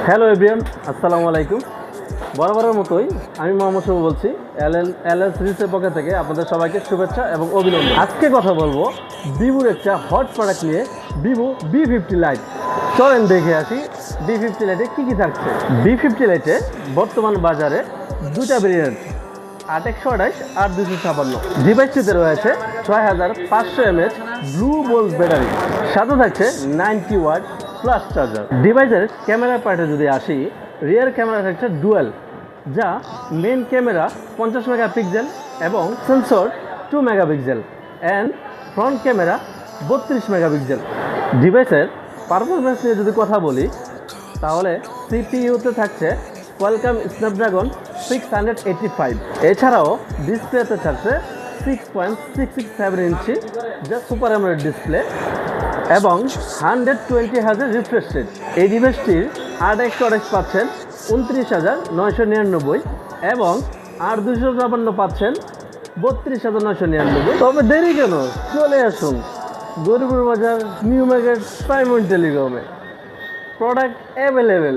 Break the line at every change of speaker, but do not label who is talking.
Hello everyone, আসসালামু আলাইকুম। বরাবরের মতোই আমি মোহাম্মদ শুভ বলছি এলএস সিরিজের পক্ষ থেকে আপনাদের সবাইকে শুভেচ্ছা এবং অভিনন্দন। আজকে কথা বলবো ভিভোর একটা হট প্রোডাক্ট নিয়ে, ভিভো V50 লাইট। চলেন দেখে আসি V50 লাইটে কী কী থাকছে। V50 লাইটে বর্তমান বাজারে দুটা ভেরিয়েন্ট, 8/128 আর 256। ডিভাইসটিতে রয়েছে 6500 mAh ব্লু বোল্ট ব্যাটারি, সাথে থাকছে 90 ওয়াট প্লাস চার্জার। ডিভাইসের ক্যামেরা পার্টে যদি আসি, রিয়ার ক্যামেরা থাকছে ডুয়েল, যা মেন ক্যামেরা 50 মেগাপিক্সেল এবং sensor 2 megapixel and front camera 32 megapixel. ডিভাইসের পারফরমেন্স নিয়ে যদি কথা বলি, তাহলে সিপিইউতে থাকছে কোয়ালকম স্ন্যাপড্রাগন 685। এছাড়াও ডিসপ্লেতে থাকছে 6.667 ইঞ্চি, যা সুপার অ্যামোলেড ডিসপ্লে এবং 120 হার্জ রিফ্রেশ রেট। এই ডিভাইসটির 8/128 পাচ্ছেন 29,999 এবং 8/256 পাচ্ছেন 32,999। তবে দেরি কেন, চলে আসুন গরিবুর বাজার নিউ মার্কেট প্রাইমন টেলিকমে। Product available.